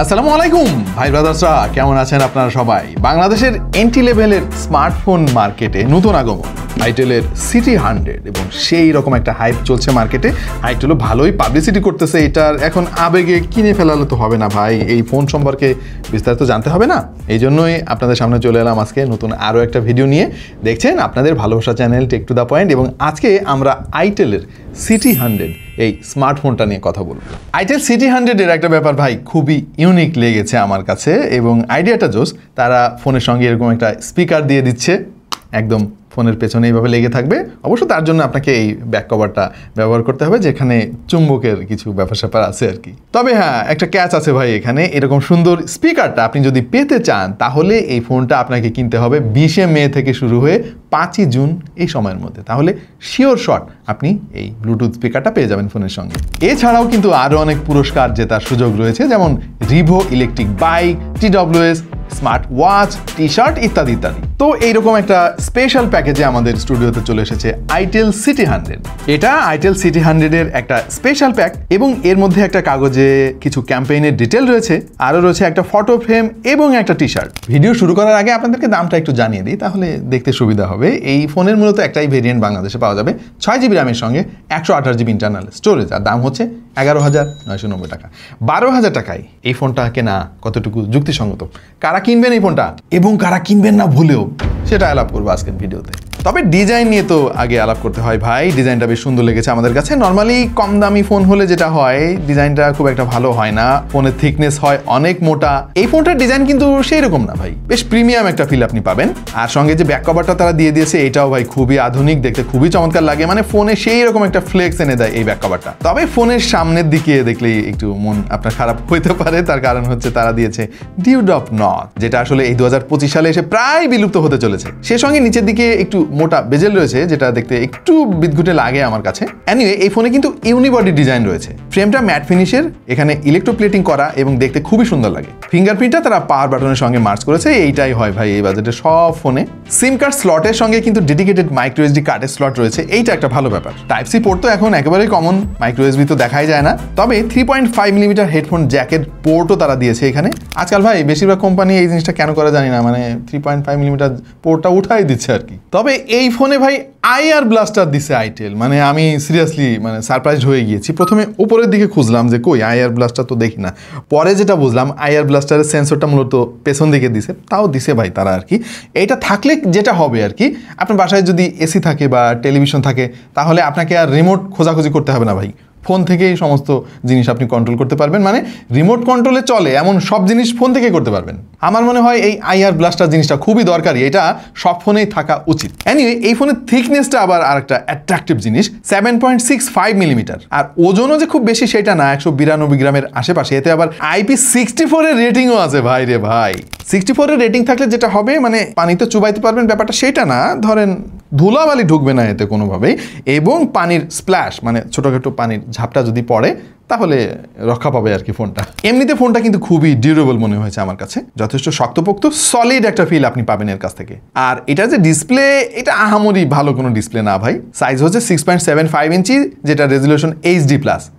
আসসালামু আলাইকুম ভাই ব্রাদার্সরা, কেমন আছেন আপনারা সবাই? বাংলাদেশের এন্ট্রি লেভেলের স্মার্টফোন মার্কেটে নতুন আগমন আইটেলের সিটি 100 এবং সেই রকম একটা হাইপ চলছে মার্কেটে। আইটেলও ভালোই পাবলিসিটি করতেছে এটার। এখন আবেগে কিনে ফেলালে তো হবে না ভাই, এই ফোন সম্পর্কে বিস্তারিত জানতে হবে না। এই জন্যই আপনাদের সামনে চলে এলাম আজকে নতুন আরও একটা ভিডিও নিয়ে। দেখছেন আপনাদের ভালোবাসা channel tech to the point, এবং আজকে আমরা আইটেলের সিটি 100 এই স্মার্টফোনটা নিয়ে কথা বলবো। আইটেল সিটি 100 এর একটা ব্যাপার ভাই খুবই ইউনিক লেগেছে আমার কাছে, এবং আইডিয়াটা জোস। তারা ফোনের সঙ্গে এরকম একটা স্পিকার দিয়ে দিচ্ছে, একদম ফোনের পেছনে এইভাবে লেগে থাকবে। অবশ্য তার জন্য আপনাকে এই ব্যাক কভারটা ব্যবহার করতে হবে, যেখানে চুম্বকের কিছু ব্যাপার স্যাপার আছে আর কি। তবে হ্যাঁ, একটা ক্যাচ আছে ভাই এখানে। এরকম সুন্দর স্পিকারটা আপনি যদি পেতে চান তাহলে এই ফোনটা আপনাকে কিনতে হবে 20 মে থেকে শুরু হয়ে 5 জুন এই সময়ের মধ্যে। তাহলে শিওর শট আপনি এই ব্লুটুথ স্পিকারটা পেয়ে যাবেন ফোনের সঙ্গে। এছাড়াও কিন্তু আরও অনেক পুরস্কার জেতার সুযোগ রয়েছে, যেমন রিভো electric bike, TWS smart watch, T shirt ইত্যাদি ইত্যাদি। তো এইরকম একটা স্পেশাল প্যাকেজে আমাদের স্টুডিওতে চলে এসেছে আইটেল সিটি 100। এটা আইটেল সিটি 100 এর একটা স্পেশাল প্যাক, এবং এর মধ্যে একটা কাগজে কিছু ক্যাম্পেইনের ডিটেল রয়েছে, আরও রয়েছে একটা ফটো ফ্রেম এবং একটা টি শার্ট। ভিডিও শুরু করার আগে আপনাদেরকে দামটা একটু জানিয়ে দিই, তাহলে দেখতে সুবিধা হবে। এই ফোনের মূলত একটাই ভেরিয়েন্ট বাংলাদেশে পাওয়া যাবে, 6GB র্যামের সঙ্গে 128GB ইন্টারনাল স্টোরেজ, আর দাম হচ্ছে 11,990 টাকা। 12,000 টাকায় এই ফোনটা কেনা কতটুকু যুক্তিসঙ্গত, কারা কিনবেন এই ফোনটা এবং কারা কিনবেন না ভুলেও, সেটা আলাপ করবো আজকের ভিডিওতে। তবে ডিজাইন নিয়ে তো আগে আলাপ করতে হয় ভাই। ডিজাইনটা বেশ সুন্দর লেগেছে আমাদের কাছে। নর্মালি কম দামি ফোন হলে যেটা হয়, ডিজাইনটা খুব একটা ভালো হয় না, ফোনের থিকনেস হয় অনেক মোটা। এই ফোনটার ডিজাইন কিন্তু সেই রকম না ভাই, বেশ প্রিমিয়াম একটা ফিল আপনি পাবেন। আর সঙ্গে যে ব্যাক কভারটা তারা দিয়ে দিয়েছে, এটাও ভাই খুবই আধুনিক, দেখতে খুবই চমৎকার লাগে। মানে ফোনে সেই রকম একটা ফ্লেক্স এনে দেয় এই ব্যাক কভারটা। তবে ফোনের সামনের দিকে দেখলেই একটু মন আপনার খারাপ হইতে পারে, তার কারণ হচ্ছে তারা দিয়েছে ডিউডপ নট, যেটা আসলে এই 2025 সালে এসে প্রায় বিলুপ্ত হতে চলেছে। সে সঙ্গে নিচের দিকে একটু মোটা বেজেল রয়েছে, যেটা দেখতে একটু বিদঘুটে লাগে আমার কাছে। এনিওয়ে, এই ফোনে কিন্তু ইউনিবডি ডিজাইন রয়েছে। ফ্রেমটা ম্যাট ফিনিশের, এখানে ইলেকট্রোপ্লেটিং করা এবং দেখতে খুবই সুন্দর লাগে। ফিঙ্গারপ্রিন্টটা তারা পাওয়ার বাটনের সঙ্গে মার্চ করেছে, এইটাই হয় ভাই এই বাজেটে সব ফোনে। সিম কার্ড স্লটের সঙ্গে কিন্তু ডেডিকেটেড মাইক্রো এসডি কার্ডের স্লট রয়েছে, এইটা একটা ভালো ব্যাপার। টাইপ সি পোর্ট তো এখন একেবারেই কমন, মাইক্রো এসডি তো দেখাই যায় না। তবে 3.5mm হেডফোন জ্যাকের পোর্টও তারা দিয়েছে এখানে। আজকাল ভাই বেশিরভাগ কোম্পানি এই জিনিসটা কেন করে জানি না, মানে 3.5mm পোর্টটা উঠাই দিচ্ছে আর কি। তবে এই ফোনে ভাই আইআর ব্লাস্টার দিছে আইটেল, মানে আমি সিরিয়াসলি সারপ্রাইজড হয়ে গিয়েছি। প্রথমে উপরের দিকে খুঁজলাম যে কই আইআর ব্লাস্টার, তো দেখি না। পরে যেটা বুঝলাম, আইআর ব্লাস্টারের সেন্সরটা মূলত পেছন দিকে দিছে, তাও দিছে ভাই তারা আর কি। এইটা থাকলে যেটা হবে আর কি, আপনার বাসায় যদি এসি থাকে বা টেলিভিশন থাকে, তাহলে আপনাকে আর রিমোট খোঁজাখুঁজি করতে হবে না ভাই, ফোন থেকেই সমস্ত জিনিস আপনি কন্ট্রোল করতে পারবেন। মানে রিমোট কন্ট্রোলে চলে এমন সব জিনিস ফোন থেকে করতে পারবেন। আমার মনে হয় এই আইআর ব্লাস্টার জিনিসটা খুবই দরকারি, এটা সব ফোনেই থাকা উচিত। এনিওয়ে, এই ফোনের থিকনেসটা আবার আরেকটা অ্যাট্রাকটিভ জিনিস, 7.65mm। আর ওজনও যে খুব বেশি সেটা না, 192 গ্রামের আশেপাশে। এতে আবার IP64 এর রেটিংও আছে ভাই রে ভাই। 64 এর রেটিং থাকলে যেটা হবে, মানে পানিতে চুবাইতে পারবেন ব্যাপারটা সেটা না, ধরেন ধুলাবালি ঢুকবে না এতে কোনোভাবেই, এবং পানির স্প্ল্যাশ মানে ছোটোখাটো পানির ঝাপটা যদি পড়ে তাহলে রক্ষা পাবে আর কি ফোনটা। এমনিতে ফোনটা কিন্তু খুবই ডিউরেবল মনে হয়েছে আমার কাছে, যথেষ্ট শক্তপোক্ত সলিড একটা ফিল আপনি পাবেন এর কাছ থেকে। আর এটা যে ডিসপ্লে, এটা আহামরি ভালো কোনো ডিসপ্লে না ভাই। সাইজ হচ্ছে 6.75 ইঞ্চি, যেটা রেজলিউশন HD+।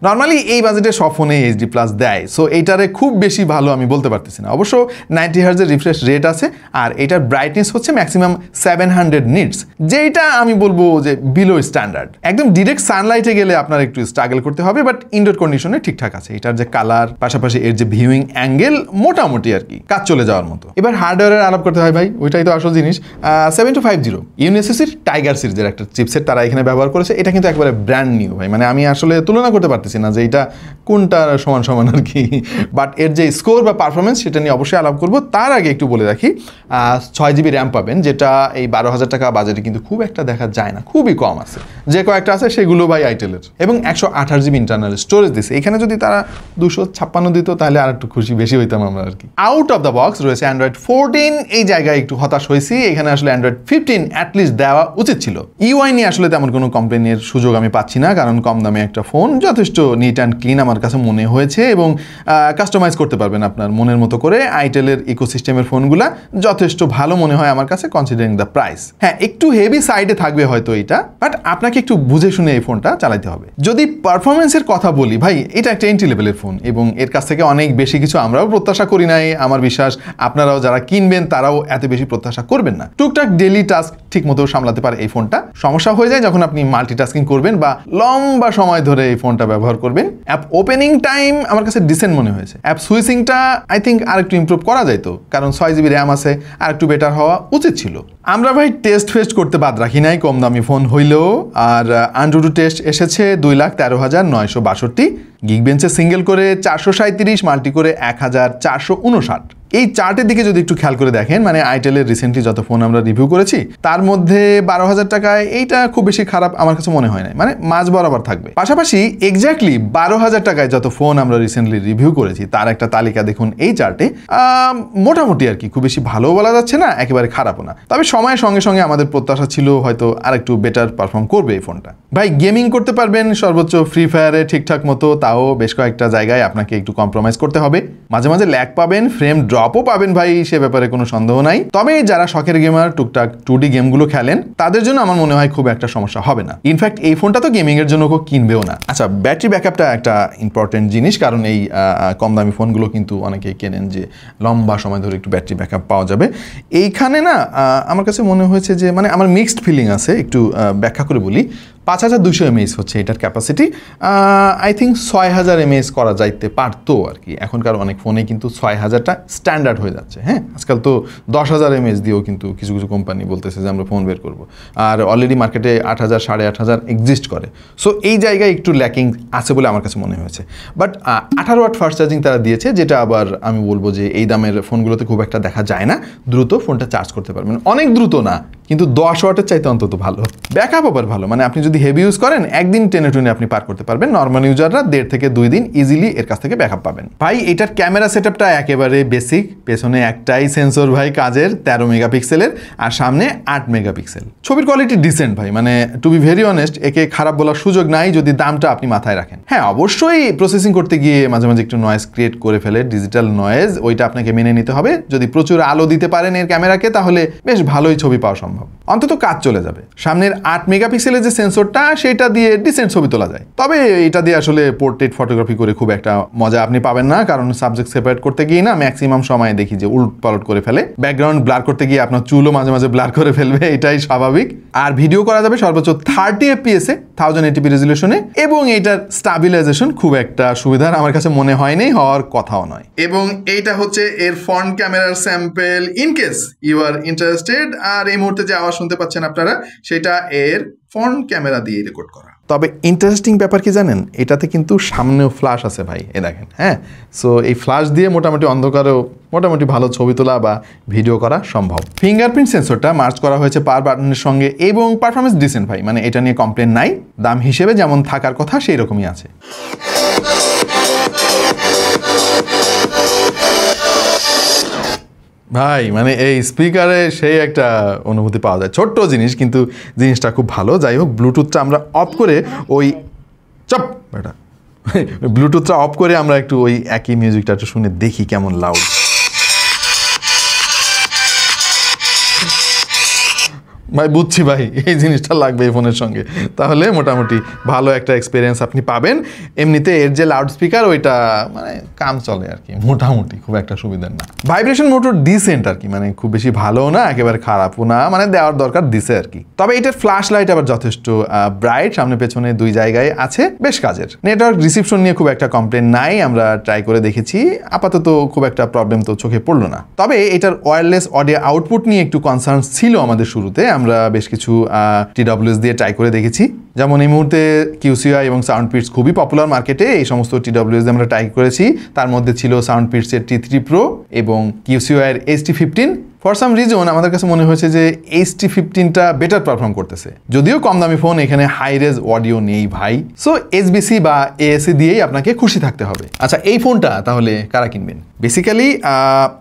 নর্মালি এই বাজেটে সব ফোনে HD+ দেয়, সো এইটারে খুব বেশি ভালো আমি বলতে পারতেছি না। অবশ্য 90 হার্জের রিফ্রেশ রেট আছে, আর এটার ব্রাইটনেস হচ্ছে ম্যাক্সিমাম 700 নিটস, যেটা আমি বলবো যে বিলো স্ট্যান্ডার্ড। একদম ডিরেক্ট সানলাইটে গেলে আপনার একটু স্ট্রাগল করতে হবে, বাট ইনডোর কন্ডিশনে ঠিকঠাক আছে। এটার যে কালার, পাশাপাশি এর যে ভিউইং অ্যাঙ্গেল, মোটামুটি আর কি কাজ চলে যাওয়ার মতো। এবার হার্ডওয়্যারের আলাপ করতে হয় ভাই, ওইটাই তো আসল জিনিস। 7250 ইউনিসিসির টাইগার সিরিজের একটা চিপসেট তারা এখানে ব্যবহার করেছে। এটা কিন্তু একবারে ব্র্যান্ড নিউ ভাই, মানে আমি আসলে তুলনা করতে পারতেছি না যে এটা কোনটার সমান সমান আর কি। বাট এর যে স্কোর বা পারফরমেন্স, সেটা নিয়ে অবশ্যই আলাপ করবো। তার আগে একটু বলে রাখি, 6GB র্যাম পাবেন, যেটা এই 12,000 টাকা বাজেটে কিন্তু খুব একটা দেখা যায় না, খুবই কম আছে। যে কয়েকটা আছে সেগুলো ভাই আইটেলের। এবং 128GB ইন্টারনাল স্টোরেজ দিছে। এখানে যদি তারা 256 দিত তাহলে আর একটু খুশি বেশি হইতাম আমরা আর কি। আউট অফ দ্য বক্স রয়েছে অ্যান্ড্রয়েড 14। এই জায়গায় একটু হতাশ হয়েছি, এখানে আসলে অ্যান্ড্রয়েড 15 অ্যাটলিস্ট দেওয়া উচিত ছিল। ইউআই নিয়ে আসলে তেমন কোনো কমপ্লেনের সুযোগ আমি পাচ্ছি না, কারণ কম দামে একটা ফোন, যথেষ্ট নিট অ্যান্ড ক্লিন আমার কাছে মনে হয়েছে, এবং কাস্টমাইজ করতে পারবেন আপনার মনের মতো করে। আইটেলের ইকোসিস্টেমের ফোনগুলা যথেষ্ট ভালো মনে হয় আমার কাছে, কনসিডারিং দ্য প্রাইস। হ্যাঁ, একটু হেভি সাইডে থাকবে হয়তো এটা, বাট আপনাকে একটু বুঝে শুনে এই ফোনটা চালাতে হবে। যদি পারফরমেন্সের কথা বলি ভাই, এটা একটা এন্ট্রি লেভেলের ফোন এবং এর কাছ থেকে অনেক বেশি কিছু আমরাও প্রত্যাশা করি নাই। আমার বিশ্বাস আপনারাও যারা কিনবেন তারাও এত বেশি প্রত্যাশা করবেন না। টুকটাক ডেইলি টাস্ক ঠিক মতো সামলাতে পারে এই ফোনটা। সমস্যা হয়ে যায় যখন আপনি মাল্টিটাস্কিং করবেন বা লম্বা সময় ধরে এই ফোনটা ব্যবহার করবেন। অ্যাপ ওপেনিং টাইম আমার কাছে ডিসেন্ট মনে হয়েছে। অ্যাপ সুইচিংটা আই থিঙ্ক আরেকটু ইমপ্রুভ করা যাইতো, কারণ 6 GB র্যাম আছে, আর একটু বেটার হওয়া উচিত ছিল। আমরা ভাই টেস্ট ফেস্ট করতে বাদ রাখি নাই কম দামি ফোন হইলেও, আর AnTuTu টেস্ট এসেছে 2,13,962, গিগবেঞ্চে সিঙ্গেল করে 437, মাল্টি করে 1,459। এই চার্টের দিকে যদি একটু খেয়াল করে দেখেন, মানে আইটেলের রিসেন্টলি যত ফোন আমরা রিভিউ করেছি তার মধ্যে 12,000 টাকায় এইটা খুব বেশি খারাপ আমার কাছে মনে হয় না, মানে মাঝ বরাবর থাকবে। পাশাপাশি এক্স্যাক্টলি 12,000 টাকায় যত ফোন আমরা রিসেন্টলি রিভিউ করেছি তার একটা তালিকা দেখুন এই চার্টে। মোটামুটি আর কি, খুব বেশি ভালোও বলা যাচ্ছে না, একেবারে খারাপও না। তবে সময়ের সঙ্গে সঙ্গে আমাদের প্রত্যাশা ছিল হয়তো আর একটু বেটার পারফর্ম করবে এই ফোনটা। ভাই গেমিং করতে পারবেন সর্বোচ্চ ফ্রি ফায়ারে ঠিকঠাক মতো, তাও বেশ কয়েকটা জায়গায় আপনাকে একটু কম্প্রোমাইজ করতে হবে। মাঝে মাঝে ল্যাগ পাবেন, ফ্রেম ড্রপও পাবেন ভাই, সে ব্যাপারে কোনো সন্দেহ নাই। তবে যারা শখের গেমার টুকটাক 2D গেমগুলো খেলেন তাদের জন্য আমার মনে হয় খুব একটা সমস্যা হবে না। ইনফ্যাক্ট এই ফোনটা তো গেমিং এর জন্য কেউ কিনবেও না। আচ্ছা, ব্যাটারি ব্যাকআপটা একটা ইম্পর্টেন্ট জিনিস, কারণ এই কম দামি ফোনগুলো কিন্তু অনেকেই কেনেন যে লম্বা সময় ধরে একটু ব্যাটারি ব্যাকআপ পাওয়া যাবে। এইখানে না আমার কাছে মনে হয়েছে যে মানে আমার মিক্সড ফিলিং আছে, একটু ব্যাখ্যা করে বলি। 5,200 mAh হচ্ছে এটার ক্যাপাসিটি। আই থিঙ্ক 6,000 mAh করা যাইতে পারতো আর কি। এখনকার অনেক ফোনে কিন্তু 6,000টা স্ট্যান্ডার্ড হয়ে যাচ্ছে। হ্যাঁ, আজকাল তো 10,000 mAh দিয়েও কিন্তু কিছু কিছু কোম্পানি বলতেছে যে আমরা ফোন বের করবো, আর অলরেডি মার্কেটে 8,000 8,500 এক্সিস্ট করে। সো এই জায়গায় একটু ল্যাকিং আছে বলে আমার কাছে মনে হয়েছে। বাট 18 ওয়াট ফাস্ট চার্জিং তারা দিয়েছে, যেটা আবার আমি বলবো যে এই দামের ফোনগুলোতে খুব একটা দেখা যায় না। দ্রুত ফোনটা চার্জ করতে পারবেন, অনেক দ্রুত না কিন্তু 10 ওয়াটের চাইতে অন্তত ভালো। ব্যাকআপ আবার ভালো, মানে আপনি যদি হেভি ইউজ করেন একদিন টেনে টুনে আপনি পার করতে পারবেন। নর্মাল ইউজাররা 1.5 থেকে 2 দিন ইজিলি এর কাছ থেকে ব্যাকআপ পাবেন। ভাই এটার ক্যামেরা সেটআপটা একেবারে বেসিক। পেছনে একটাই সেন্সর ভাই কাজের, 13 মেগাপিক্সেলের, আর সামনে 8 মেগাপিক্সেল। ছবির কোয়ালিটি ডিসেন্ট ভাই, মানে টু বি ভেরি অনেস্ট একে খারাপ বলার সুযোগ নাই যদি দামটা আপনি মাথায় রাখেন। হ্যাঁ, অবশ্যই প্রসেসিং করতে গিয়ে মাঝে মাঝে একটু নয়েজ ক্রিয়েট করে ফেলে, ডিজিটাল নয়েজ, ওইটা আপনাকে মেনে নিতে হবে। যদি প্রচুর আলো দিতে পারেন এর ক্যামেরাকে তাহলে বেশ ভালোই ছবি পাওয়া সম্ভব, অন্তত কাজ চলে যাবে। সামনের 8 মেগাপিক্সেলের যে সেন্সরটা সেটা দিয়ে ডিসেন্ট ছবি তোলা যায়। তবে এটা দিয়ে আসলে পোর্ট্রেট ফটোগ্রাফি করে খুব একটা মজা আপনি পাবেন না, কারণ সাবজেক্ট সেপারেট করতে গিয়ে না ম্যাক্সিমাম সময় দেখি যে উলট পালট করে ফেলে। ব্যাকগ্রাউন্ড ব্লার করতে গিয়ে আপনার চুলও মাঝে মাঝে ব্লার করে ফেলবে, এটাই স্বাভাবিক। আর ভিডিও করা যাবে সর্বোচ্চ 30 FPS এ 1080p রেজলিউশনে, এবং এইটার স্টাবিলাইজেশন খুব একটা সুবিধার আমার কাছে মনে হয়নি, হওয়ার কথাও নয়। এবং এইটা হচ্ছে এর ফ্রন্ট ক্যামেরার sample in case you are interested. আর এই মুহূর্তে যে আওয়াজ শুনতে পাচ্ছেন আপনারা সেটা এর ফ্রন্ট ক্যামেরা দিয়ে রেকর্ড করা। তবে ইন্টারেস্টিং ব্যাপার কি জানেন, এটাতে কিন্তু সামনেও ফ্ল্যাশ আছে ভাই, এ দেখেন। হ্যাঁ, সো এই ফ্ল্যাশ দিয়ে মোটামুটি অন্ধকারেও মোটামুটি ভালো ছবি তোলা বা ভিডিও করা সম্ভব। ফিঙ্গারপ্রিন্ট সেন্সরটা মার্চ করা হয়েছে পাওয়ার বাটনের সঙ্গে এবং পারফরমেন্স ডিসেন্ট ভাই, মানে এটা নিয়ে কমপ্লেন নাই। দাম হিসেবে যেমন থাকার কথা সেই রকমই আছে। ভাই মানে এই স্পিকারে সেই একটা অনুভূতি পাওয়া যায়, ছোট্ট জিনিস কিন্তু জিনিসটা খুব ভালো। যাই হোক, ব্লুটুথটা আমরা অফ করে ওই ব্লুটুথটা অফ করে আমরা একটু ওই একই মিউজিকটা একটু শুনে দেখি কেমন লাউড। ভাই বুঝছি ভাই, এই জিনিসটা লাগবে এই ফোনের সঙ্গে, তাহলে মোটামুটি ভালো একটা এক্সপিরিয়েন্স আপনি পাবেন। এমনিতে এর যে লাউড স্পিকার ওইটা মানে কাম চলে আর কি, মোটামুটি খুব একটা সুবিধার না। ভাইব্রেশন মোটর ডিসেন্ট আর কি, মানে খুব বেশি ভালো না একেবারে খারাপও না, মানে দেওয়ার দরকার দিছে আর কি। তবে এটার ফ্ল্যাশ লাইট আবার যথেষ্ট ব্রাইট, সামনে পেছনে 2 জায়গায় আছে, বেশ কাজের। নেটওয়ার্ক রিসিপশন নিয়ে খুব একটা কমপ্লেন নাই, আমরা ট্রাই করে দেখেছি, আপাতত খুব একটা প্রবলেম তো চোখে পড়লো না। তবে এটার ওয়্যারলেস অডিও আউটপুট নিয়ে একটু কনসার্ন ছিল আমাদের শুরুতে। আমরা বেশ কিছু TWS দিয়ে ট্রাই করে দেখেছি, যেমন এই মুহূর্তে QCI এবং সাউন্ডপিটস খুবই পপুলার মার্কেটে। এই সমস্ত TWS আমরা ট্রাই করেছি, তার মধ্যে ছিল সাউন্ডপিটসের T3 Pro এবং QCI এর HT15। ফর সাম রিজন আমাদের কাছে মনে হয়েছে যে HT15টা বেটার পারফর্ম করতেছে, যদিও কম দামি ফোন, এখানে হাই রেজ অডিও নেই ভাই। সো SBC বা AAC দিয়েই আপনাকে খুশি থাকতে হবে। আচ্ছা, এই ফোনটা তাহলে কারা কিনবেন? বেসিক্যালি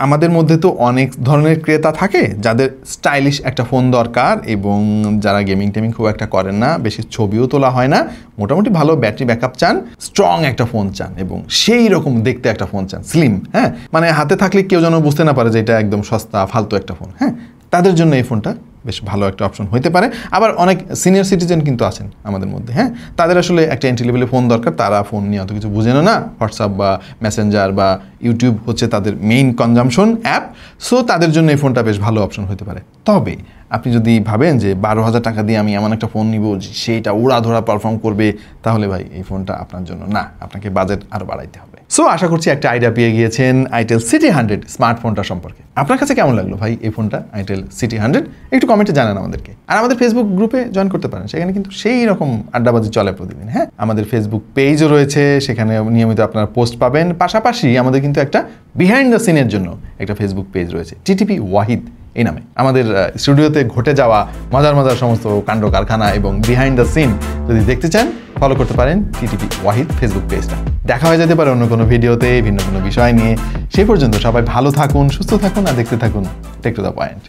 আমাদের মধ্যে তো অনেক ধরনের ক্রেতা থাকে যাদের স্টাইলিশ একটা ফোন দরকার, এবং যারা গেমিং টেমিং খুব একটা করেন না, বেশি ছবিও তোলা হয় না, মোটামুটি ভালো ব্যাটারি ব্যাকআপ চান, স্ট্রং একটা ফোন চান, এবং সেই রকম দেখতে একটা ফোন চান, স্লিম। হ্যাঁ, মানে হাতে থাকলে কেউ যেন বুঝতে না পারে যে এটা একদম সস্তা ফালতু একটা ফোন। হ্যাঁ, তাদের জন্য এই ফোনটা বেশ ভালো একটা অপশন হতে পারে। আবার অনেক সিনিয়র সিটিজেন কিন্তু আছেন আমাদের মধ্যে, হ্যাঁ, তাদের আসলে একটা এন্ট্রি লেভেলে ফোন দরকার, তারা ফোন নিয়ে অত কিছু বুঝেন না, হোয়াটসঅ্যাপ বা মেসেঞ্জার বা ইউটিউব হচ্ছে তাদের মেইন কনজামশন অ্যাপ, সো তাদের জন্য এই ফোনটা বেশ ভালো অপশন হতে পারে। তবে আপনি যদি ভাবেন যে 12,000 টাকা দিয়ে আমি এমন একটা ফোন নিব সেইটা উড়াধরা পারফর্ম করবে, তাহলে ভাই এই ফোনটা আপনার জন্য না, আপনাকে বাজেট আরও বাড়াইতে হবে। সো আশা করছি একটা আইডিয়া পেয়ে গিয়েছেন আইটেল সিটি 100 স্মার্টফোনটা সম্পর্কে। আপনার কাছে কেমন লাগলো ভাই এই ফোনটা আইটেল সিটি 100? একটু কমেন্টে জানান আমাদেরকে। আর আমাদের ফেসবুক গ্রুপে জয়েন করতে পারেন, সেখানে কিন্তু সেই রকম আড্ডাবাজি চলে প্রতিদিন। হ্যাঁ, আমাদের ফেসবুক পেজও রয়েছে, সেখানে নিয়মিত আপনারা পোস্ট পাবেন। পাশাপাশি আমাদের কিন্তু একটা বিহাইন্ড দ্য সিনের জন্য একটা ফেসবুক পেজ রয়েছে, টিটিপি ওয়াহিদ এই নামে। আমাদের স্টুডিওতে ঘটে যাওয়া মজার সমস্ত কাণ্ড কারখানা এবং বিহাইন্ড দ্য সিন যদি দেখতে চান, ফলো করতে পারেন টিটিপি ওয়াহিদ ফেসবুক পেজটা। দেখা হয়ে যেতে পারে অন্য কোনো ভিডিওতে ভিন্ন কোনো বিষয় নিয়ে। সেই পর্যন্ত সবাই ভালো থাকুন, সুস্থ থাকুন আর দেখতে থাকুন টেক টু দ্য পয়েন্ট।